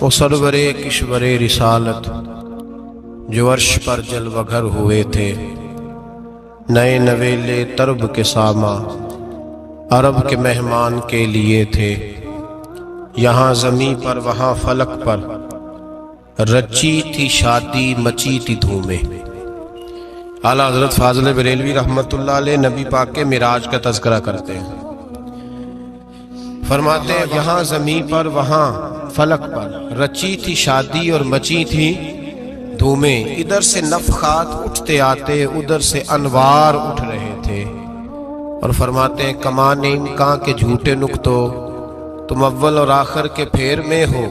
وہ سرور کشور رسالت جو عرش پر جلوہ گر ہوئے تھے، نئے نویلے طرب کے ساما عرب کے مہمان کے لیے تھے، یہاں زمیں پر وہاں فلک پر رچی تھی شادی مچی تھی دھومیں۔ اعلیٰ حضرت فاضل بریلوی رحمۃ اللہ علیہ نبی پاک کے معراج کا تذکرہ کرتے ہیں، فرماتے ہیں یہاں زمین پر وہاں فلک پر رچی تھی شادی اور مچی تھی دھومیں، ادھر سے نفخات اٹھتے آتے ادھر سے انوار اٹھ رہے تھے، اور فرماتے ہیں کمان امکان کے جھوٹے نکتو، تم اول اور آخر کے پھیر میں ہو،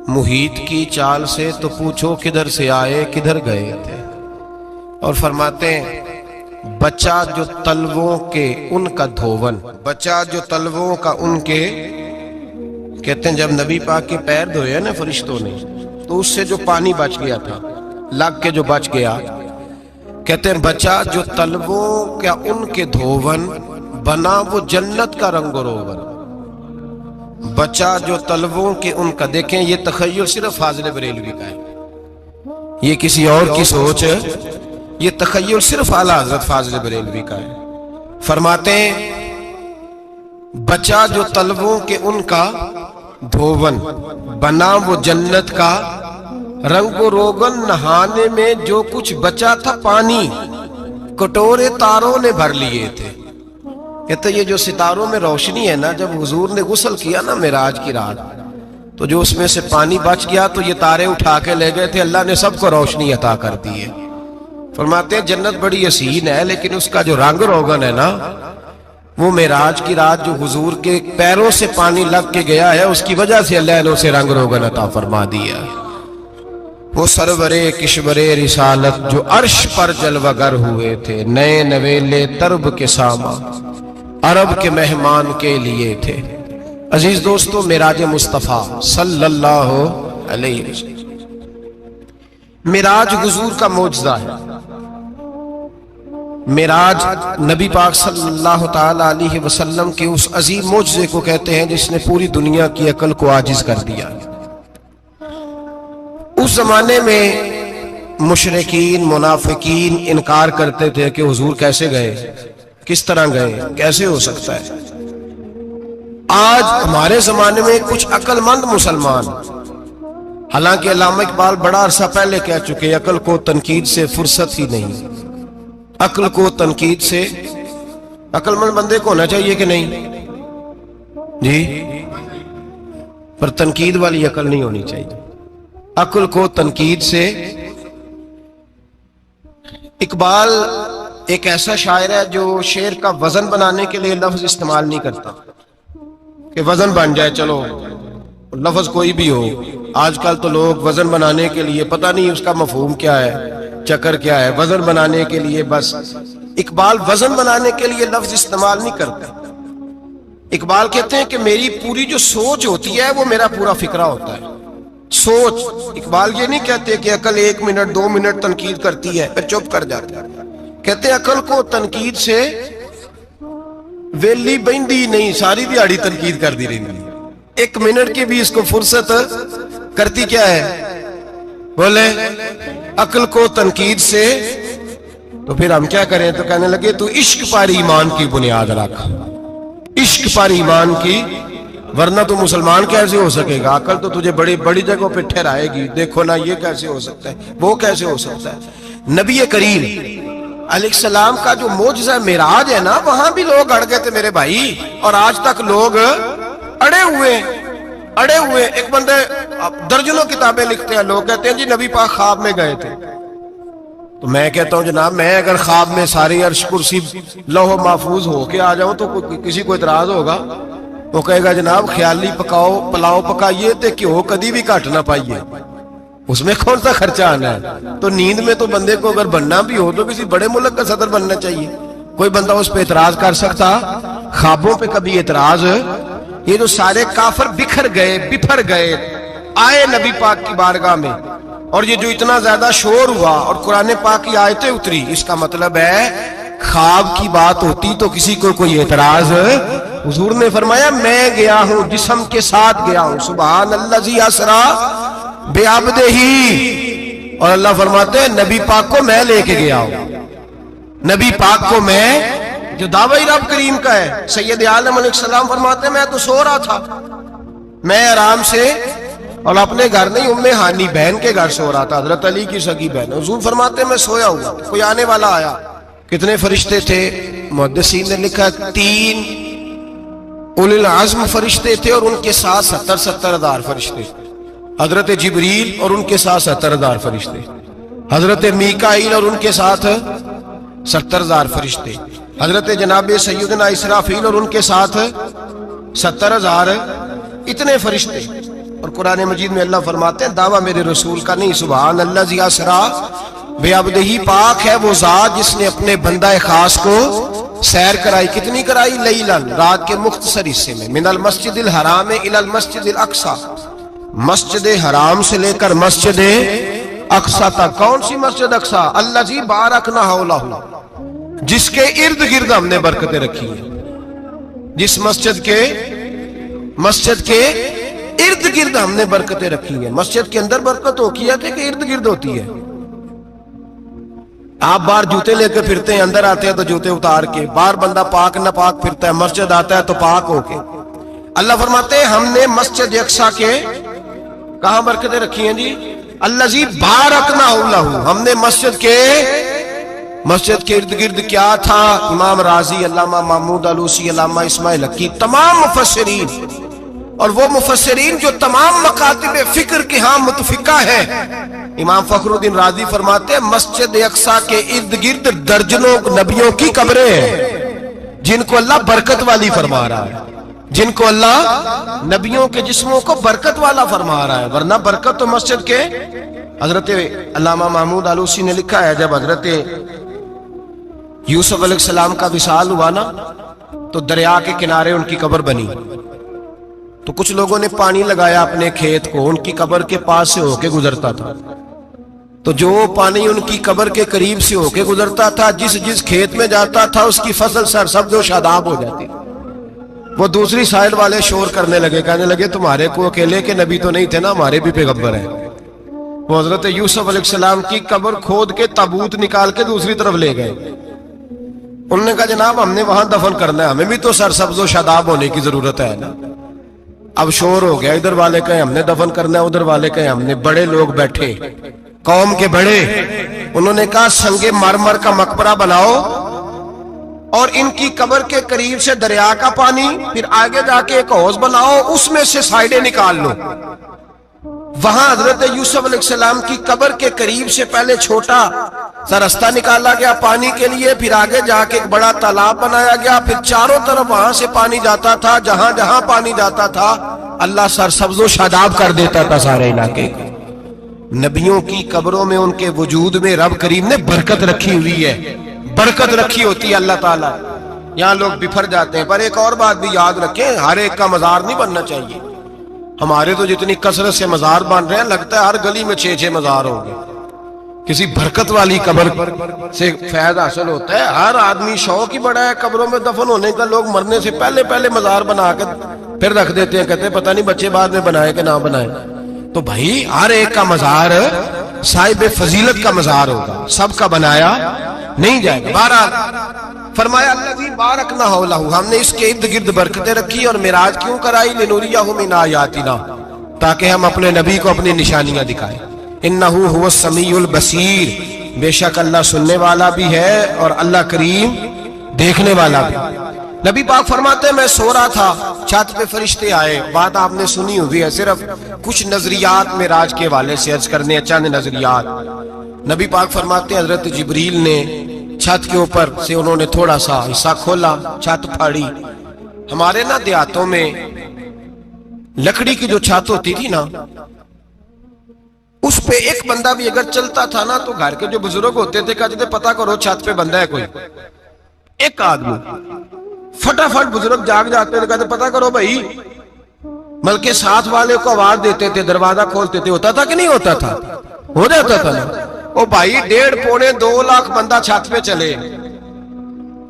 محیط کی چال سے تو پوچھو کدھر سے آئے کدھر گئے تھے۔ اور فرماتے ہیں بچہ جو تلووں کے ان کا دھوون، بچہ جو تلووں کا ان کے، کہتے ہیں جب نبی پاک کے پیر دھوئے نا فرشتوں نے تو اس سے جو پانی بچ گیا تھا لگ کے جو بچ گیا، کہتے ہیں بچہ جو تلووں کا ان کے دھوون بنا وہ جنت کا رنگ و روغن، بچہ جو تلووں کے ان کا۔ دیکھیں یہ تخیل صرف فاضل بریلوی کا ہے، یہ کسی اور کی سوچ ہے، یہ تخیل صرف اعلیٰ حضرت فاضل بریلوی کا ہے۔ فرماتے ہیں بچہ جو تلووں کے ان کا دھوون بنا وہ جنت کا رنگ و روغن، نہانے میں جو کچھ بچا تھا پانی کٹورے تاروں نے بھر لیے تھے۔ کہتے یہ جو ستاروں میں روشنی ہے نا، جب حضور نے غسل کیا نا معراج کی رات، تو جو اس میں سے پانی بچ گیا تو یہ تارے اٹھا کے لے گئے تھے، اللہ نے سب کو روشنی عطا کر دی ہے۔ فرماتے ہیں جنت بڑی حسین ہے لیکن اس کا جو رنگ روغن ہے نا، وہ معراج کی رات جو حضور کے پیروں سے پانی لگ کے گیا ہے اس کی وجہ سے اللہ نے اسے رنگ روغن عطا فرما دیا۔ وہ سرور کشور رسالت جو عرش پر جلوہ گر ہوئے تھے، نئے نویلے طرب کے ساما عرب کے مہمان کے لیے تھے۔ عزیز دوستو، معراج مصطفیٰ صلی اللہ علیہ وسلم، معراج حضور کا معجزہ ہے۔ معراج نبی پاک صلی اللہ تعالی علیہ وسلم کے اس عظیم معجزے کو کہتے ہیں جس نے پوری دنیا کی عقل کو عاجز کر دیا۔ اس زمانے میں مشرکین منافقین انکار کرتے تھے کہ حضور کیسے گئے، کس طرح گئے، کیسے ہو سکتا ہے۔ آج ہمارے زمانے میں کچھ عقل مند مسلمان، حالانکہ علامہ اقبال بڑا عرصہ پہلے کہہ چکے عقل کو تنقید سے فرصت ہی نہیں، عقل کو تنقید سے، عقل مند بندے کو ہونا چاہیے کہ نہیں جی، پر تنقید والی عقل نہیں ہونی چاہیے، عقل کو تنقید سے۔ اقبال ایک ایسا شاعر ہے جو شعر کا وزن بنانے کے لیے لفظ استعمال نہیں کرتا کہ وزن بن جائے، چلو لفظ کوئی بھی ہو۔ آج کل تو لوگ وزن بنانے کے لیے پتہ نہیں اس کا مفہوم کیا ہے، چکر کیا ہے، وزن بنانے کے لیے بس۔ اقبال وزن بنانے کے لیے لفظ استعمال نہیں کرتا۔ اقبال کہتے ہیں کہ میری پوری جو سوچ ہوتی ہے وہ میرا پورا فکرہ ہوتا ہے، سوچ۔ اقبال یہ نہیں کہتے کہ عقل 1 منٹ 2 منٹ تنقید کرتی ہے پھر چپ کر جاتی ہے، کہتے ہیں عقل کو تنقید سے ویلی بہندی نہیں، ساری دیہاڑی تنقید کر دی رہی، 1 منٹ کی بھی اس کو فرصت کرتی کیا ہے، بولے عقل کو تنقید سے۔ تو پھر ہم کیا کریں، تو کہنے لگے تو عشق پر ایمان کی بنیاد رکھ، عشق پر ایمان کی، ورنہ تو مسلمان کیسے ہو سکے گا، عقل تو تجھے بڑی بڑی جگہوں پہ ٹھہرائے گی، دیکھو نا یہ کیسے ہو سکتا ہے، وہ کیسے ہو سکتا ہے۔ نبی کریم علیہ السلام کا جو معجزہ معراج ہے نا، وہاں بھی لوگ اڑ گئے تھے میرے بھائی، اور آج تک لوگ اڑے ہوئے۔ ایک بندے درجنوں کتابیں لکھتے ہیں، لوگ کہتے ہیں جی نبی پاک خواب میں گئے تھے، تو میں کہتا ہوں جناب میں اگر خواب میں ساری عرش کرسی لوح محفوظ ہو کے آ جاؤں تو کسی کو اعتراض ہوگا، وہ کہے گا جناب خیالی پلاؤ پکائیے تے کیوں کدی بھی گھٹ نہ پائیے، اس میں کون سا خرچہ آنا ہے۔ تو نیند میں تو بندے کو اگر بننا بھی ہو تو کسی بڑے ملک کا صدر بننا چاہیے، کوئی بندہ اس پہ اعتراض کر سکتا، خوابوں پہ کبھی اعتراض۔ یہ جو سارے کافر بکھر گئے آئے نبی پاک کی بارگاہ میں، اور یہ جو اتنا زیادہ شور ہوا اور قرآن پاک کی آیتیں اتری، اس کا مطلب ہے خواب کی بات ہوتی تو کسی کو کوئی اعتراض حضور نے فرمایا میں گیا ہوں، جسم کے ساتھ گیا ہوں، سبحان الذی اسرا بعبدہ، اور اللہ فرماتے ہیں نبی پاک کو میں لے کے گیا ہوں، نبی پاک کو میں، جو دعوی رب کریم کا ہے۔ سید عالم علیہ السلام فرماتے ہیں میں تو سو رہا تھا، میں آرام سے، اور اپنے گھر نہیں، ام ہانی بہن کے گھر سو رہا تھا، حضرت علی کی سگی بہن۔ حضور فرماتے ہیں میں سویا ہوا، کوئی آنے والا آیا۔ کتنے فرشتے تھے؟ محدثین نے لکھا 3 اولی العزم فرشتے تھے، اور ان کے ساتھ 70 ہزار فرشتے، حضرت جبریل اور ان کے ساتھ 70 ہزار فرشتے، حضرت میکائیل اور ان کے ساتھ 70 ہزار فرشتے، حضرت جناب سیدنا اسرافیل اور ان کے ساتھ 70 ہزار، اتنے فرشتے۔ اور قرآن مجید میں اللہ فرماتے ہیں دعویٰ میرے رسول کا نہیں، سبحان الذی اسرا بعبدہ، پاک ہے وہ ذات جس نے اپنے بندہ خاص کو سیر کرائی۔ کتنی کرائی؟ لیلاً، رات کے مختصر حصے میں، من المسجد الحرام الی المسجد الاقصی، مسجد حرام سے لے کر مسجد اقصی تک۔ کون سی مسجد اقصی؟ الذی بارکنا حولہ، جس کے ارد گرد ہم نے برکتیں رکھی ہیں، جس مسجد کے ارد گرد ہم نے برکتیں رکھی ہیں۔ مسجد کے اندر برکت ہوتی ہے کہ ارد گرد ہوتی ہے؟ آپ باہر جوتے لے کے پھرتے ہیں، اندر آتے ہیں تو جوتے اتار کے، باہر بندہ پاک نہ پاک پھرتا ہے، مسجد آتا ہے تو پاک ہو کے۔ اللہ فرماتے ہیں ہم نے مسجد اقصی کے کہاں برکتیں رکھی ہیں جی؟ الذی بارکنا حولہ، ہم نے مسجد کے ارد گرد کیا تھا؟ امام رازی، علامہ محمود آلوسی، علامہ اسماعیل حقی، تمام مفسرین، اور وہ مفسرین جو تمام مکاتب فکر کے ہاں متفقہ ہے۔ امام فخر الدین رازی فرماتے ہیں مسجد اقصی کے ارد گرد درجنوں نبیوں کی قبریں ہیں، جن کو اللہ برکت والی فرما رہا ہے، جن کو اللہ نبیوں کے جسموں کو برکت والا فرما رہا ہے، ورنہ برکت تو مسجد کے۔ حضرت علامہ محمود آلوسی نے لکھا ہے جب حضرت یوسف علیہ السلام کا وصال ہوا نا تو دریا کے کنارے ان کی قبر بنی، تو کچھ لوگوں نے پانی لگایا اپنے کھیت کو، ان کی قبر کے پاس سے ہو کے گزرتا تھا، تو جو پانی ان کی قبر کے قریب سے ہو کے گزرتا تھا، جس کھیت میں جاتا تھا اس کی فصل سرسبز و شاداب ہو جاتی۔ وہ دوسری سائڈ والے شور کرنے لگے، کہنے لگے تمہارے کو اکیلے کے نبی تو نہیں تھے نا، ہمارے بھی پیغمبر ہیں۔ وہ حضرت یوسف علیہ السلام کی قبر کھود کے تابوت نکال کے دوسری طرف لے گئے۔ انہوں نے کہا جناب ہم نے وہاں دفن کرنا ہے، ہمیں بھی تو سرسبز و شاداب ہونے کی ضرورت ہے نا۔ اب شور ہو گیا، ادھر والے کہیں ہم نے دفن کرنا ہے، ادھر والے کہیں ہم نے۔ بڑے لوگ بیٹھے، قوم کے بڑے، انہوں نے کہا سنگ مرمر کا مقبرہ بناؤ اور ان کی قبر کے قریب سے دریا کا پانی، پھر آگے جا کے ایک حوض بناؤ، اس میں سے سائیڈیں نکال لو۔ وہاں حضرت یوسف علیہ السلام کی قبر کے قریب سے پہلے چھوٹا سا رستہ نکالا گیا پانی کے لیے، پھر آگے جا کے ایک بڑا تالاب بنایا گیا، پھر چاروں طرف وہاں سے پانی جاتا تھا، جہاں جہاں پانی جاتا تھا اللہ سرسبز و شاداب کر دیتا تھا سارے علاقے کو۔ نبیوں کی قبروں میں ان کے وجود میں رب کریم نے برکت رکھی ہوئی ہے، برکت رکھی ہوتی ہے اللہ تعالیٰ۔ یہاں لوگ بفر جاتے ہیں، پر ایک اور بات بھی یاد رکھیں، ہر ایک کا مزار نہیں بننا چاہیے۔ ہمارے تو جتنی کثرت سے مزار بن رہے ہیں، لگتا ہے ہر گلی میں 6 مزار ہوں گے۔ کسی برکت والی قبر سے فیض حاصل ہوتا ہے۔ ہر آدمی شوق ہی بڑا ہے قبروں میں دفن ہونے کا، لوگ مرنے سے پہلے مزار بنا کے پھر رکھ دیتے ہیں، کہتے ہیں پتہ نہیں بچے بعد میں بنائے کہ نہ بنائے۔ تو بھائی ہر ایک کا مزار صاحب فضیلت کا مزار ہوگا، سب کا بنایا نہیں جائے گا۔ بہرحال فرمایا الذی بارکنا حولہ، ہم نے اس کے ارد گرد برکتیں رکھی، اور معراج کیوں کرائی؟ لنوریہ من آیاتنا، تاکہ ہم اپنے نبی کو اپنی نشانیاں دکھائیں۔ انہ هو السمیع البصیر، بے شک اللہ سننے والا بھی ہے اور اللہ کریم دیکھنے والا بھی۔ نبی پاک فرماتے ہیں میں سو رہا تھا، چھت پہ فرشتے آئے، بات آپ نے سنی ہوئی ہے، صرف کچھ نظریات معراج کے حوالے سے عرض کرنے ہیں، چند نظریات۔ نبی پاک فرماتے ہیں حضرت جبریل نے چھت کے اوپر سے انہوں نے تھوڑا سا حصہ کھولا، چھت پھاڑی۔ ہمارے نا دیہاتوں میں لکڑی کی جو چھت ہوتی تھی نا، اس پہ ایک بندہ بھی اگر چلتا تھا نا تو گھر کے جو بزرگ ہوتے تھے کہتے تھے پتہ کرو چھت پہ بندہ ہے کوئی۔ ایک آدمی فٹافٹ بزرگ جاگ جاتے تھے، کہتے پتہ کرو بھائی، بلکہ ساتھ والے کو آواز دیتے تھے، دروازہ کھولتے تھے۔ ہوتا تھا کہ نہیں ہوتا تھا؟ ہو جاتا تھا نا۔ او بھائی 1.5-2 لاکھ بندہ چھت پہ چلے،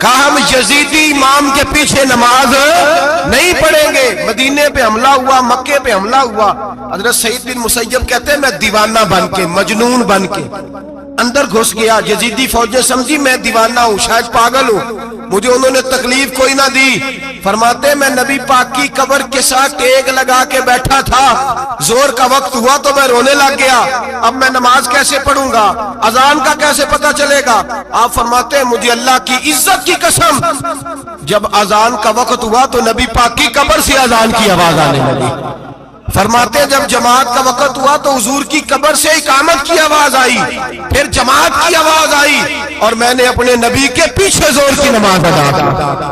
کہا ہم یزیدی امام کے پیچھے نماز نہیں پڑھیں گے۔ مدینے پہ حملہ ہوا، مکے پہ حملہ ہوا، حضرت سعید بن مسیب کہتے ہیں میں دیوانہ بن کے، مجنون بن کے اندر گھس گیا۔ یزیدی فوجیں سمجھی میں دیوانہ ہوں، شاید پاگل ہوں، مجھے انہوں نے تکلیف کوئی نہ دی۔ فرماتے میں نبی پاک کی قبر کے ساتھ ٹیک لگا کے بیٹھا تھا، زور کا وقت ہوا تو میں رونے لگ گیا، اب میں نماز کیسے پڑھوں گا، اذان کا کیسے پتہ چلے گا؟ آپ فرماتے ہیں مجھے اللہ کی عزت کی قسم جب اذان کا وقت ہوا تو نبی پاک کی قبر سے اذان کی آواز آنے لگی۔ فرماتے ہیں جب جماعت کا وقت ہوا تو حضور کی قبر سے اقامت کی آواز آئی، پھر جماعت کی آواز آئی، اور میں نے اپنے نبی کے پیچھے زور کی نماز ادا کی۔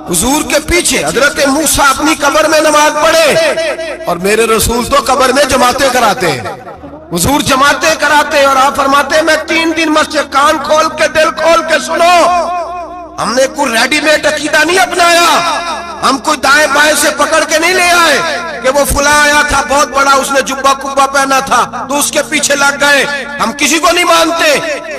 حضور کے پیچھے حضرت موسیٰ اپنی قبر میں نماز پڑھے، اور میرے رسول تو قبر میں جماعتیں کراتے ہیں، حضور جماعتیں کراتے ہیں۔ اور آپ فرماتے ہیں میں 3 دن مسجد، کان کھول کے دل کھول کے سنو، ہم نے کوئی ریڈی میڈ عقیدہ نہیں اپنایا، ہم کوئی دائیں بائیں سے پکڑ کے نہیں لے آئے کہ وہ فلاں آیا تھا بہت بڑا، اس نے جبہ کبہ پہنا تھا تو اس کے پیچھے لگ گئے۔ ہم کسی کو نہیں مانتے،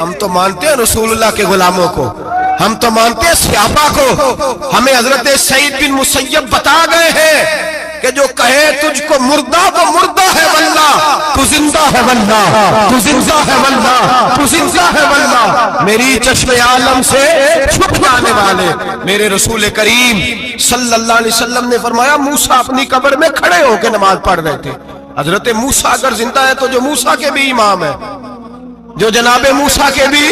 ہم تو مانتے ہیں رسول اللہ کے غلاموں کو، ہم تو مانتے ہیں صحابہ کو۔ ہمیں حضرت سعید بن مسیب بتا گئے ہیں کہ جو کہے تجھ کو مردہ وہ مردہ ہے واللہ، تو زندہ ہے واللہ، تو زندہ ہے واللہ، تو زندہ ہے واللہ۔ میری چشم عالم سے چھپ جانے والے میرے رسول کریم صلی اللہ علیہ وسلم نے فرمایا موسیٰ اپنی قبر میں کھڑے ہو کے نماز پڑھ رہے تھے۔ حضرت موسیٰ اگر زندہ ہے تو جو موسیٰ کے بھی امام ہے، جو جناب موسیٰ کے بھی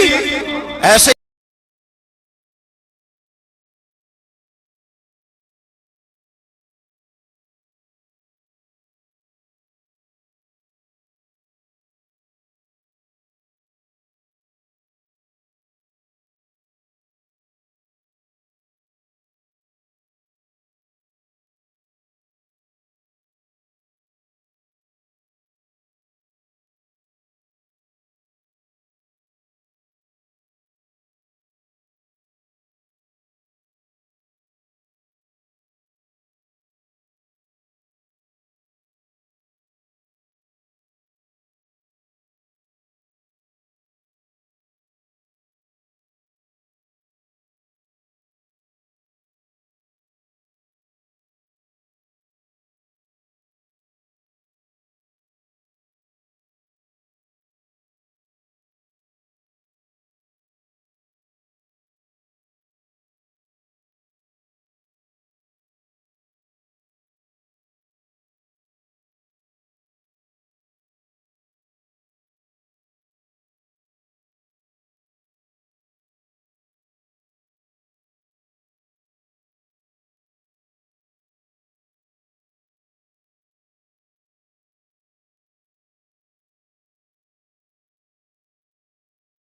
ایسے